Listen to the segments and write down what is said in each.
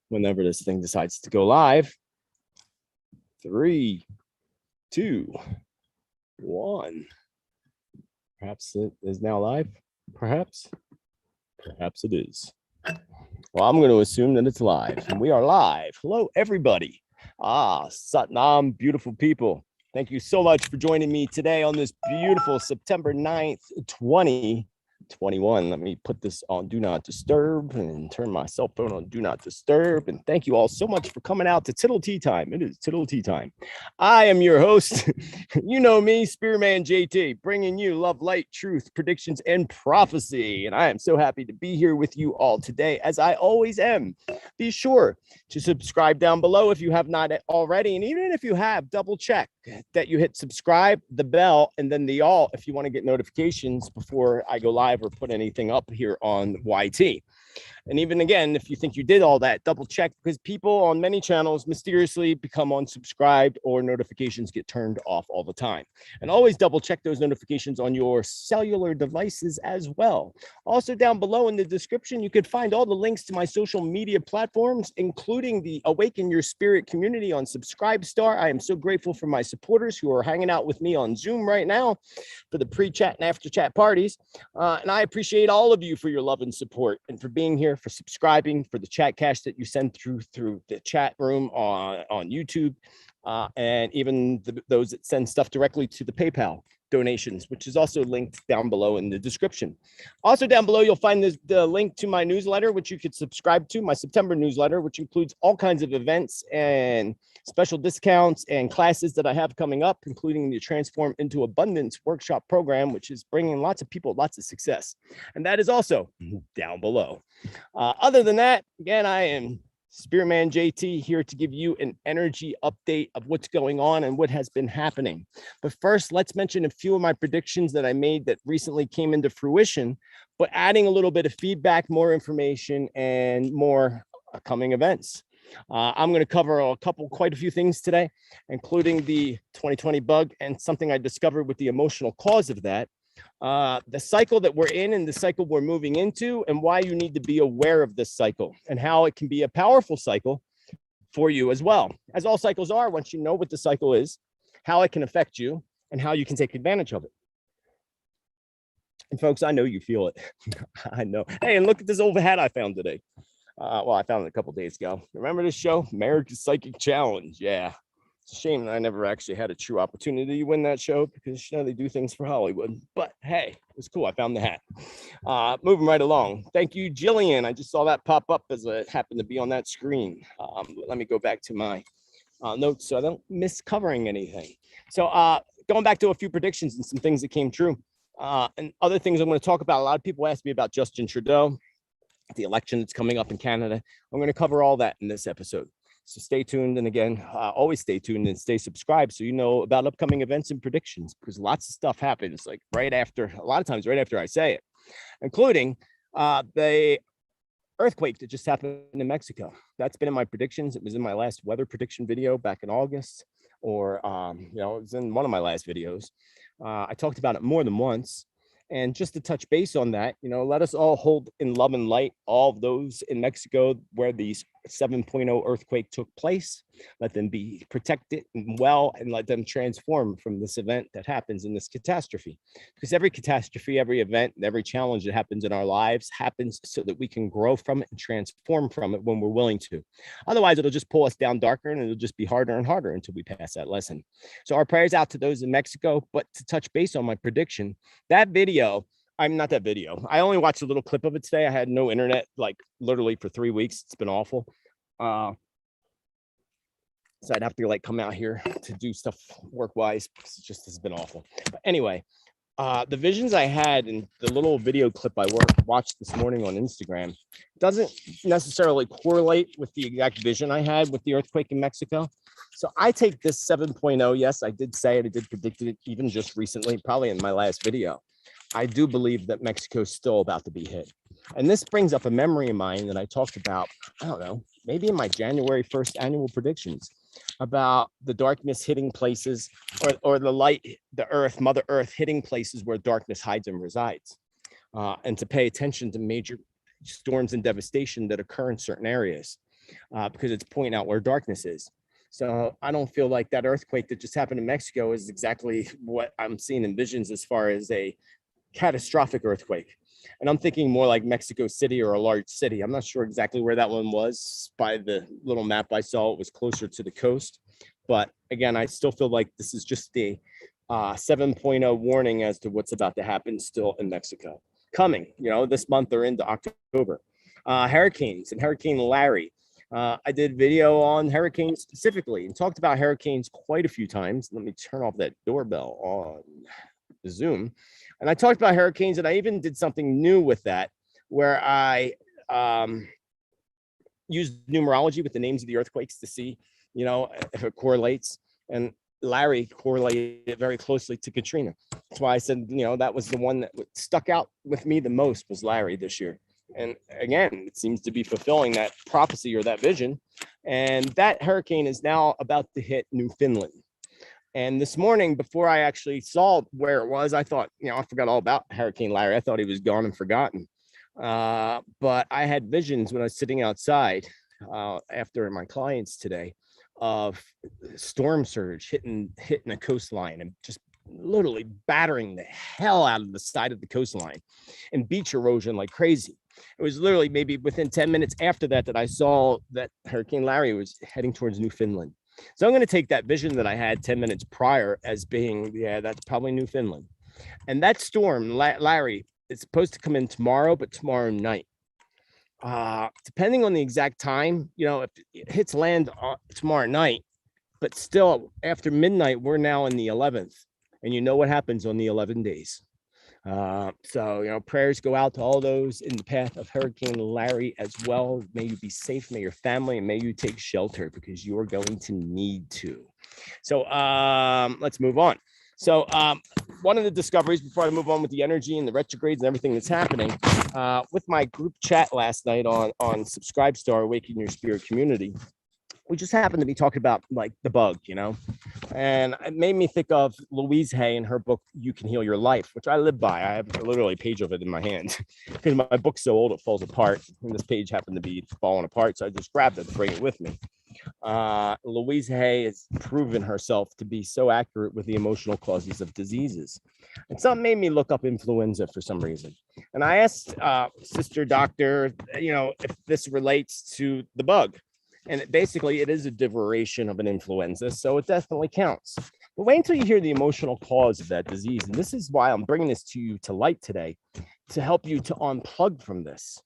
whenever this thing decides to go live. 3, 2, 1. Perhaps it is now live. Perhaps it is. Well, I'm going to assume that it's live, and we are live. Hello, everybody. Satnam, beautiful people. Thank you so much for joining me today on this beautiful September 9th, 2021. Let me put this on Do Not Disturb and turn my cell phone on Do Not Disturb. And thank you all so much for coming out to Tittle Tea Time. It is Tittle Tea Time. I am your host. You know me, Spiritman J.T, bringing you love, light, truth, predictions, and prophecy. And I am so happy to be here with you all today, as I always am. Be sure to subscribe down below if you have not already. And even if you have, double check that you hit subscribe, the bell, and then the all if you want to get notifications before I go live or put anything up here on YT. And even again, if you think you did all that, double check, because people on many channels mysteriously become unsubscribed or notifications get turned off all the time. And always double check those notifications on your cellular devices as well. Also down below in the description, you could find all the links to my social media platforms, including the Awaken Your Spirit community on Subscribestar. I am so grateful for my supporters who are hanging out with me on Zoom right now for the pre-chat and after-chat parties. And I appreciate all of you for your love and support and for being here, for subscribing, for the chat cache that you send through the chat room on YouTube, and even those that send stuff directly to the PayPal donations, which is also linked down below in the description. Also down below, you'll find the link to my newsletter, which you could subscribe to, my September newsletter, which includes all kinds of events and special discounts and classes that I have coming up, including the Transform into Abundance workshop program, which is bringing lots of people lots of success. And that is also down below. Other than that, again, I am Spiritman J.T here to give you an energy update of what's going on and what has been happening. But first, let's mention a few of my predictions that I made that recently came into fruition, but adding a little bit of feedback, more information, and more coming events. I'm going to cover quite a few things today, including the 2020 bug and something I discovered with the emotional cause of that. The cycle that we're in and the cycle we're moving into, and why you need to be aware of this cycle and how it can be a powerful cycle for you as well. As all cycles are, once you know what the cycle is, how it can affect you, and how you can take advantage of it. And folks, I know you feel it. I know. Hey, and look at this old hat I found today. Well, I found it a couple days ago. Remember this show, America's Psychic Challenge? Yeah. It's a shame that I never actually had a true opportunity to win that show, because you know they do things for Hollywood. But hey, it was cool. I found the hat. Moving right along. Thank you, Jillian. I just saw that pop up as it happened to be on that screen. Let me go back to my notes so I don't miss covering anything. So going back to a few predictions and some things that came true, and other things I'm going to talk about. A lot of people ask me about Justin Trudeau, the election that's coming up in Canada. I'm going to cover all that in this episode. So stay tuned. And again, always stay tuned and stay subscribed so you know about upcoming events and predictions, because lots of stuff happens like a lot of times right after I say it, including the earthquake that just happened in Mexico. That's been in my predictions. It was in my last weather prediction video back in August, or, it was in one of my last videos. I talked about it more than once. And just to touch base on that, let us all hold in love and light all of those in Mexico where these 7.0 earthquake took place. Let them be protected and well, and let them transform from this event that happens in this catastrophe. Because every catastrophe, every event, and every challenge that happens in our lives happens so that we can grow from it and transform from it when we're willing to. Otherwise, it'll just pull us down darker, and it'll just be harder and harder until we pass that lesson. So our prayers out to those in Mexico. But to touch base on my prediction, that video, I only watched a little clip of it today. I had no internet, like literally for 3 weeks. It's been awful. So I'd have to come out here to do stuff work-wise, because it just has been awful. But anyway, the visions I had in the little video clip I watched this morning on Instagram doesn't necessarily correlate with the exact vision I had with the earthquake in Mexico. So I take this 7.0. Yes, I did say it. I did predict it even just recently, probably in my last video. I do believe that Mexico is still about to be hit. And this brings up a memory of mine that I talked about, I don't know, maybe in my January 1st annual predictions, about the darkness hitting places, or the light, the earth, Mother Earth hitting places where darkness hides and resides, and to pay attention to major storms and devastation that occur in certain areas. because it's pointing out where darkness is. So I don't feel like that earthquake that just happened in Mexico is exactly what I'm seeing in visions as far as a catastrophic earthquake. And I'm thinking more like Mexico City or a large city. I'm not sure exactly where that one was. By the little map I saw, it was closer to the coast. But again, I still feel like this is just a 7.0 warning as to what's about to happen still in Mexico. Coming, this month or into October. Hurricanes and Hurricane Larry. I did video on hurricanes specifically and talked about hurricanes quite a few times. Let me turn off that doorbell on Zoom. And I talked about hurricanes, and I even did something new with that, where I used numerology with the names of the earthquakes to see, if it correlates. And Larry correlated very closely to Katrina. That's why I said, that was the one that stuck out with me the most was Larry this year. And again, it seems to be fulfilling that prophecy or that vision. And that hurricane is now about to hit Newfoundland. And this morning, before I actually saw where it was, I thought, I forgot all about Hurricane Larry. I thought he was gone and forgotten. But I had visions when I was sitting outside after my clients today of storm surge hitting a coastline and just literally battering the hell out of the side of the coastline and beach erosion like crazy. It was literally maybe within 10 minutes after that I saw that Hurricane Larry was heading towards Newfoundland. So I'm going to take that vision that I had 10 minutes prior as being, that's probably Newfoundland. And that storm, Larry, is supposed to come in tomorrow, but tomorrow night. Depending on the exact time, if it hits land tomorrow night, but still after midnight, we're now in the 11th. And you know what happens on the 11 days. So, prayers go out to all those in the path of Hurricane Larry as well. May you be safe, may your family, and may you take shelter because you are going to need to. So let's move on. So one of the discoveries before I move on with the energy and the retrogrades and everything that's happening with my group chat last night on Subscribestar, Awaken Your Spirit Community, we just happened to be talking about like the bug, and it made me think of Louise Hay and her book, You Can Heal Your Life, which I live by. I have literally a page of it in my hand because my book's so old, it falls apart. And this page happened to be falling apart. So I just grabbed it to bring it with me. Louise Hay has proven herself to be so accurate with the emotional causes of diseases. And something made me look up influenza for some reason. And I asked Sister Doctor, if this relates to the bug. And basically, it is a derivation of an influenza, so it definitely counts. But wait until you hear the emotional cause of that disease. And this is why I'm bringing this to you to light today, to help you to unplug from this.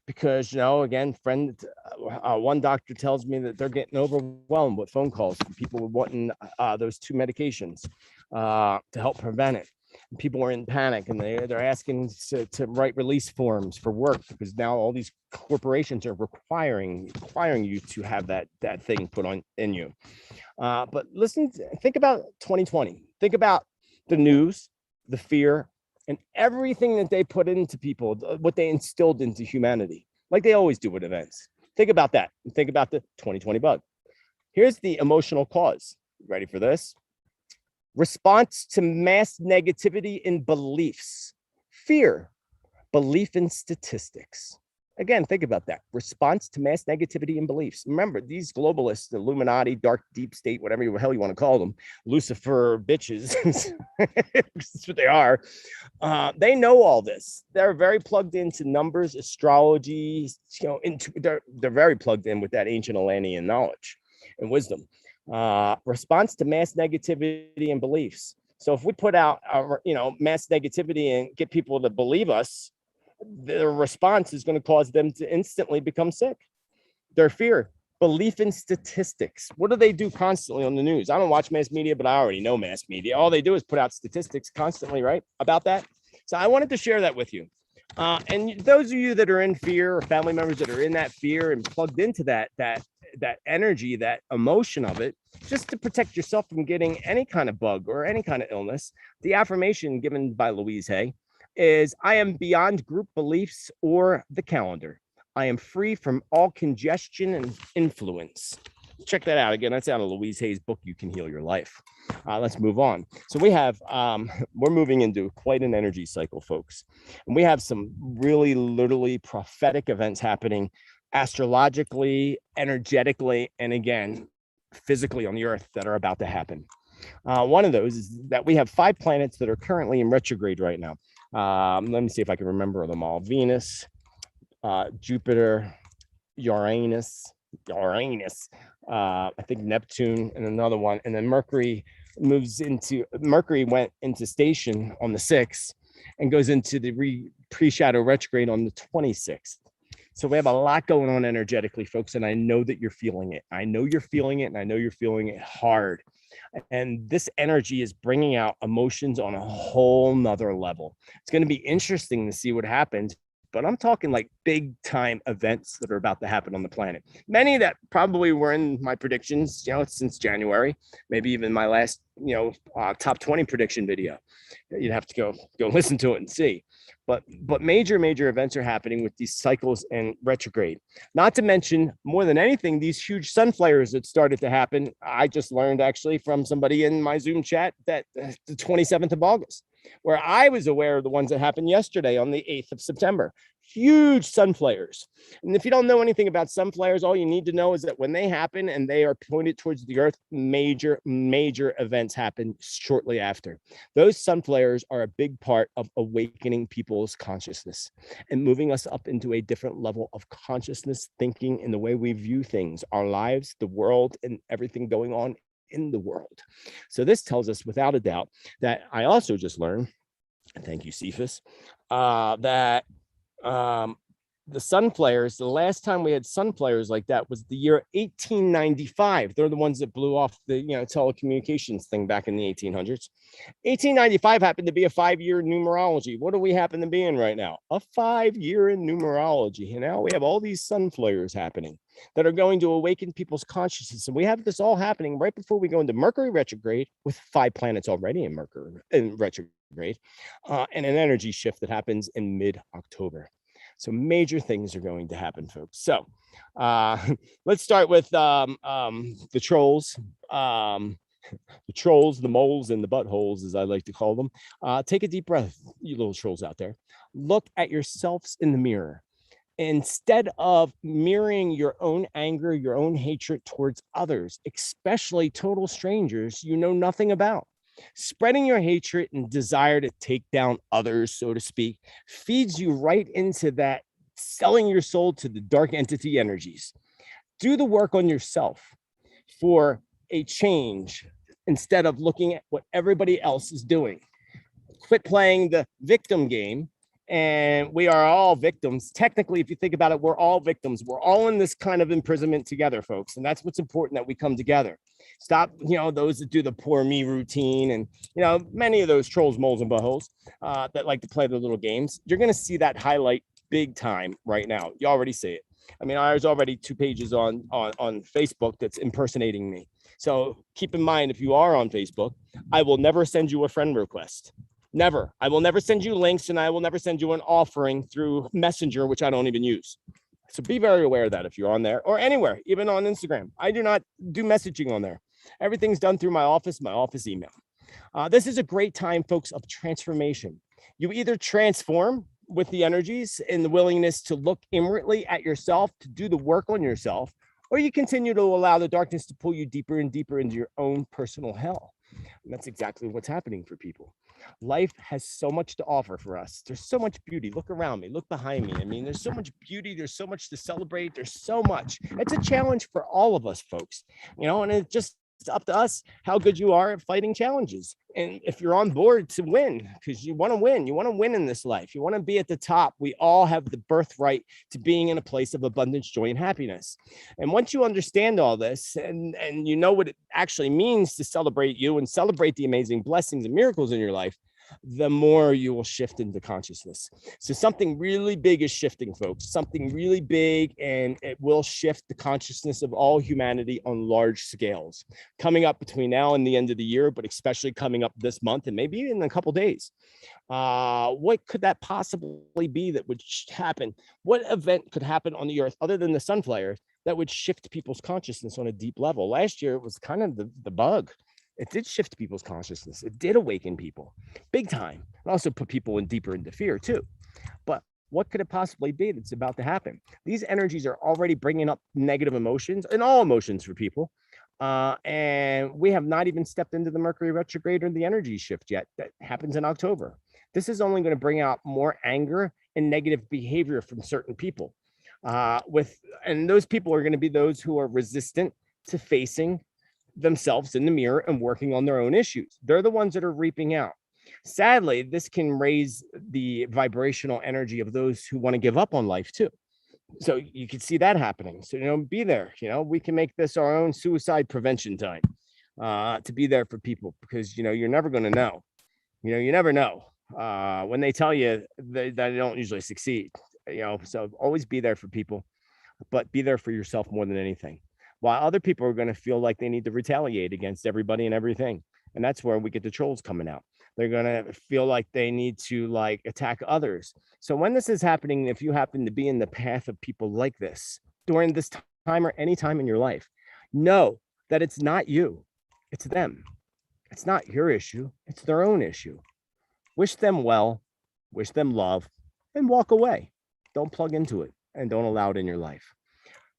Because, again, one doctor tells me that they're getting overwhelmed with phone calls from people wanting those 2 medications to help prevent it. People are in panic and they're asking to write release forms for work because now all these corporations are requiring you to have that thing put on in you. But think about 2020. Think about the news, the fear, and everything that they put into people, what they instilled into humanity, like they always do with events. Think about that. Think about the 2020 bug. Here's the emotional cause. Ready for this? Response to mass negativity in beliefs, fear, belief in statistics. Again, think about that. Response to mass negativity in beliefs. Remember, these globalists, the Illuminati, dark, deep state, whatever the hell you want to call them, Lucifer bitches, that's what they are. They know all this. They're very plugged into numbers, astrology, they're very plugged in with that ancient Atlantean knowledge and wisdom. Response to mass negativity and beliefs. So if we put out mass negativity and get people to believe us, their response is going to cause them to instantly become sick. Their fear, belief in statistics. What do they do constantly on the news? I don't watch mass media, but I already know mass media. All they do is put out statistics constantly, right? About that. So I wanted to share that with you. And those of you that are in fear or family members that are in that fear and plugged into that energy, that emotion of it, just to protect yourself from getting any kind of bug or any kind of illness, the affirmation given by Louise Hay is, I am beyond group beliefs or the calendar. I am free from all congestion and influence. Check that out again. That's out of Louise Hay's book, You Can Heal Your Life. Let's move on. So we have, we're moving into quite an energy cycle, folks. And we have some really literally prophetic events happening astrologically, energetically, and again, physically on the earth that are about to happen. One of those is that we have 5 planets that are currently in retrograde right now. Let me see if I can remember them all. Venus, Jupiter, Uranus, I think Neptune, and another one. And then Mercury went into station on the 6th and goes into the pre-shadow retrograde on the 26th. So we have a lot going on energetically, folks, and I know that you're feeling it. I know you're feeling it, and I know you're feeling it hard. And this energy is bringing out emotions on a whole nother level. It's going to be interesting to see what happens, but I'm talking like big time events that are about to happen on the planet. Many that probably were in my predictions, since January, maybe even my last, top 20 prediction video. You'd have to go listen to it and see. But major events are happening with these cycles and retrograde. Not to mention, more than anything, these huge sun flares that started to happen. I just learned actually from somebody in my Zoom chat that the 27th of August, where I was aware of the ones that happened yesterday on the 8th of September. Huge sun flares. And if you don't know anything about sun flares, all you need to know is that when they happen and they are pointed towards the earth, major events happen shortly after. Those sun flares are a big part of awakening people's consciousness and moving us up into a different level of consciousness, thinking in the way we view things, our lives, the world, and everything going on in the world. So this tells us without a doubt that I also just learned, thank you, Cephas, that the sun flares, the last time we had sun flares like that was the year 1895. They're the ones that blew off the telecommunications thing back in the 1800s. 1895 happened to be a 5-year numerology. What do we happen to be in right now? A 5-year in numerology. And now we have all these sun flares happening that are going to awaken people's consciousness. And we have this all happening right before we go into Mercury retrograde, with 5 planets already in Mercury in retrograde, and an energy shift that happens in mid-October. So major things are going to happen, folks. So let's start with the trolls. The trolls, the moles, and the buttholes, as I like to call them. Take a deep breath, you little trolls out there. Look at yourselves in the mirror. Instead of mirroring your own anger, your own hatred towards others, especially total strangers you know nothing about, spreading your hatred and desire to take down others, so to speak, feeds you right into that, selling your soul to the dark entity energies. Do the work on yourself for a change instead of looking at what everybody else is doing. Quit playing the victim game. And we are all victims. Technically, if you think about it, we're all victims. We're all in this kind of imprisonment together, folks. And that's what's important, that we come together. Stop, those that do the poor me routine, and, many of those trolls, moles, and buttholes that like to play their little games. You're going to see that highlight big time right now. You already see it. I mean, there's already 2 pages on Facebook that's impersonating me. So keep in mind, if you are on Facebook, I will never send you a friend request. Never. I will never send you links, and I will never send you an offering through Messenger, which I don't even use. So be very aware of that if you're on there, or anywhere, even on Instagram. I do not do messaging on there. Everything's done through my office email. This is a great time, folks, of transformation. You either transform with the energies and the willingness to look inwardly at yourself, to do the work on yourself, or you continue to allow the darkness to pull you deeper and deeper into your own personal hell. And that's exactly what's happening for people. Life has so much to offer for us. There's so much beauty. Look around me, look behind me. I mean, there's so much beauty. There's so much to celebrate. There's so much. It's a challenge for all of us, folks, and it's just up to us how good you are at fighting challenges. And if you're on board to win, because you want to win in this life, you want to be at the top. We all have the birthright to being in a place of abundance, joy, and happiness. And once you understand all this, and you know what it actually means to celebrate you and celebrate the amazing blessings and miracles in your life, the more you will shift into consciousness. So something really big is shifting, folks, something really big, and it will shift the consciousness of all humanity on large scales coming up between now and the end of the year, but especially coming up this month and maybe in a couple days. What could that possibly be that would happen? What event could happen on the earth other than the sun flares that would shift people's consciousness on a deep level? Last year, it was kind of the bug. It did shift people's consciousness. It did awaken people big time. It also put people in deeper into fear too. But What could it possibly be that's about to happen? These energies are already bringing up negative emotions and all emotions for people. And we have not even stepped into the Mercury retrograde or the energy shift yet. That happens in October. This is only going to bring out more anger and negative behavior from certain people. And those people are going to be those who are resistant to facing themselves in the mirror and working on their own issues. They're the ones that are reaping out. Sadly, this can raise the vibrational energy of those who want to give up on life too. So you can see that happening. So, be there. We can make this our own suicide prevention time, to be there for people, because, you're never going to know. You never know when they tell you that they don't usually succeed. So always be there for people, but be there for yourself more than anything. While other people are going to feel like they need to retaliate against everybody and everything. And that's where we get the trolls coming out. They're going to feel like they need to attack others. So when this is happening, if you happen to be in the path of people like this during this time or any time in your life, know that it's not you, it's them. It's not your issue, it's their own issue. Wish them well, wish them love, and walk away. Don't plug into it and don't allow it in your life.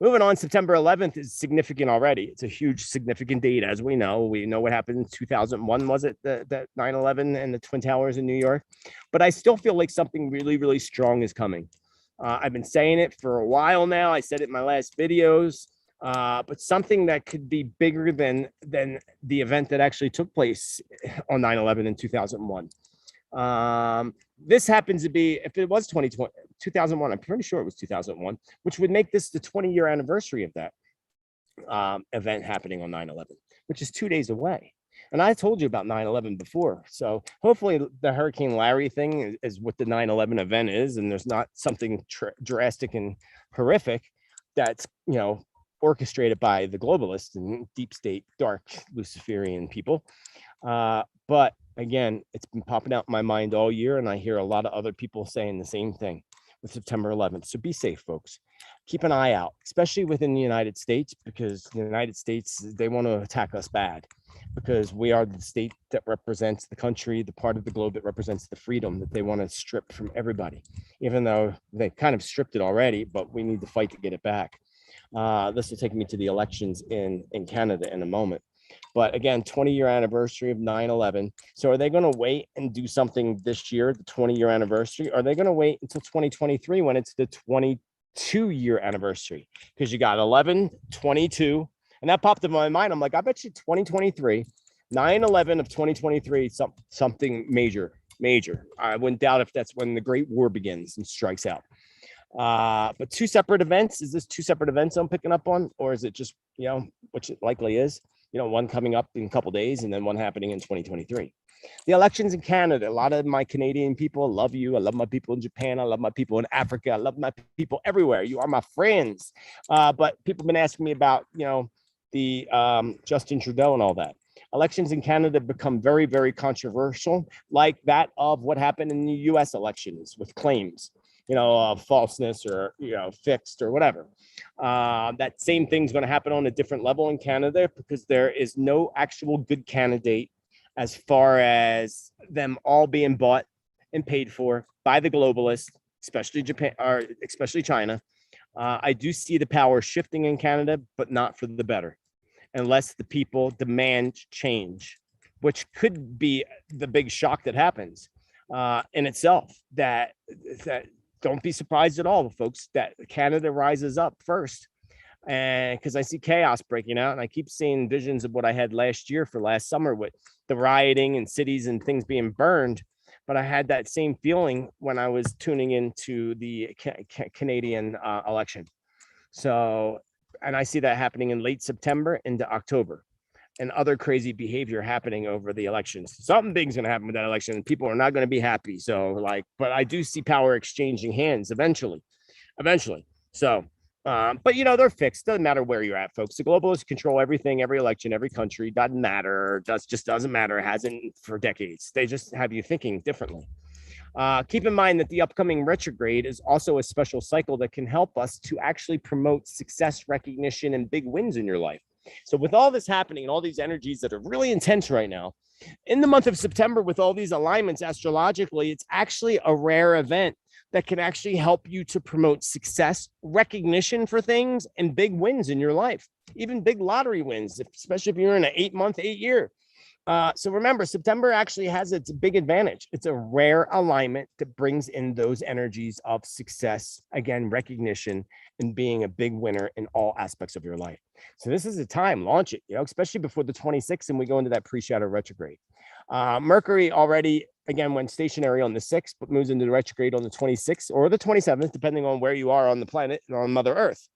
Moving on, September 11th is significant already. It's a huge, significant date, as we know. We know what happened in 2001, was it, that 9/11 and the Twin Towers in New York? But I still feel like something really, really strong is coming. I've been saying it for a while now. I said it in my last videos, but something that could be bigger than the event that actually took place on 9/11 in 2001. This happens to be, if it was 2001, I'm pretty sure it was 2001, which would make this the 20-year anniversary of that event happening on 9/11, which is 2 days away. And I told you about 9/11 before. So hopefully the Hurricane Larry thing is what the 9/11 event is, and there's not something drastic and horrific that's, orchestrated by the globalists and deep state, dark Luciferian people. But again, it's been popping out in my mind all year, and I hear a lot of other people saying the same thing with September 11th. So be safe, folks. Keep an eye out, especially within the United States, because the United States, they want to attack us bad, because we are the state that represents the country, the part of the globe that represents the freedom that they want to strip from everybody, even though they kind of stripped it already, but we need to fight to get it back. This will take me to the elections in Canada in a moment. But again, 20-year anniversary of 9/11. So are they going to wait and do something this year, the 20-year anniversary? Or are they going to wait until 2023 when it's the 22-year anniversary? Because you got 11, 22, and that popped in my mind. I'm like, I bet you 2023, 9/11 of 2023, something major. I wouldn't doubt if that's when the Great War begins and strikes out. But two separate events. Is this two separate events I'm picking up on, or is it just, which it likely is? One coming up in a couple days and then one happening in 2023. The elections in Canada, a lot of my Canadian people love you. I love my people in Japan. I love my people in Africa. I love my people everywhere. You are my friends. But people have been asking me about, the Justin Trudeau and all that. Elections in Canada become very, very controversial, like that of what happened in the US elections with claims, falseness or, fixed or whatever. That same thing's going to happen on a different level in Canada, because there is no actual good candidate as far as them all being bought and paid for by the globalists, especially Japan, or especially China. I do see the power shifting in Canada, but not for the better, unless the people demand change, which could be the big shock that happens in itself. That don't be surprised at all, folks, that Canada rises up first. And because I see chaos breaking out, and I keep seeing visions of what I had last year for last summer with the rioting and cities and things being burned. But I had that same feeling when I was tuning into the Canadian election. So, and I see that happening in late September into October, and other crazy behavior happening over the elections. Something big's going to happen with that election, and people are not going to be happy. So but I do see power exchanging hands eventually. So, but they're fixed. Doesn't matter where you're at, folks. The globalists control everything, every election, every country. Doesn't matter. Just doesn't matter. It hasn't for decades. They just have you thinking differently. Keep in mind that the upcoming retrograde is also a special cycle that can help us to actually promote success, recognition, and big wins in your life. So with all this happening and all these energies that are really intense right now, in the month of September, with all these alignments astrologically, it's actually a rare event that can actually help you to promote success, recognition for things, and big wins in your life, even big lottery wins, especially if you're in an 8-month, 8-year. So remember, September actually has its big advantage. It's a rare alignment that brings in those energies of success, again, recognition, and being a big winner in all aspects of your life. So this is the time, launch it, especially before the 26th, and we go into that pre-shadow retrograde. Mercury already, again, went stationary on the 6th, but moves into the retrograde on the 26th or the 27th, depending on where you are on the planet and on Mother Earth.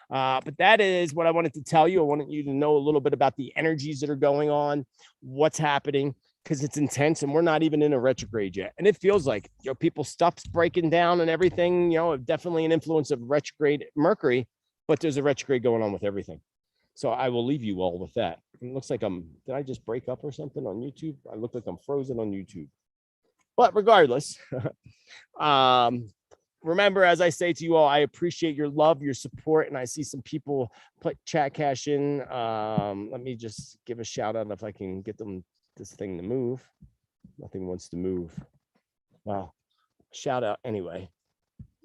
But that is what I wanted to tell you. I wanted you to know a little bit about the energies that are going on, what's happening, because it's intense and we're not even in a retrograde yet. And it feels like, people stuff's breaking down and everything, definitely an influence of retrograde Mercury, but there's a retrograde going on with everything. So I will leave you all with that. It looks like did I just break up or something on YouTube? I look like I'm frozen on YouTube. But regardless, remember, as I say to you all, I appreciate your love, your support, and I see some people put chat cash in. Let me just give a shout out if I can get this thing to move. Nothing wants to move. Well, shout out anyway,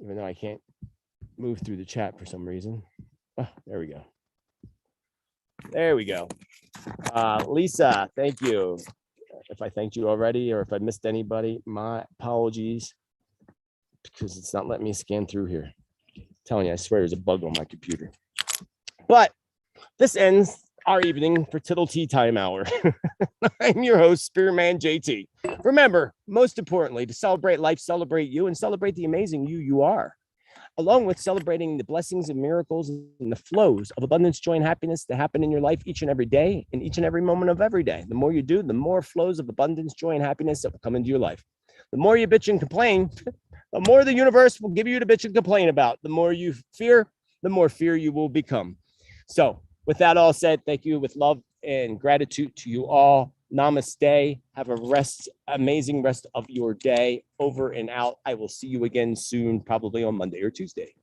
even though I can't move through the chat for some reason. Oh, there we go. There we go. Lisa, thank you. If I thanked you already or if I missed anybody, my apologies, because it's not letting me scan through here. I'm telling you, I swear there's a bug on my computer. But this ends our evening for Tittle Tea Time Hour. I'm your host, Spiritman J.T. Remember, most importantly, to celebrate life, celebrate you, and celebrate the amazing you are, along with celebrating the blessings and miracles and the flows of abundance, joy, and happiness that happen in your life each and every day, in each and every moment of every day. The more you do, the more flows of abundance, joy, and happiness that will come into your life. The more you bitch and complain, the more the universe will give you to bitch and complain about. The more you fear, the more fear you will become. So with that all said, thank you with love and gratitude to you all. Namaste. Have a amazing rest of your day. Over and out. I will see you again soon, probably on Monday or Tuesday.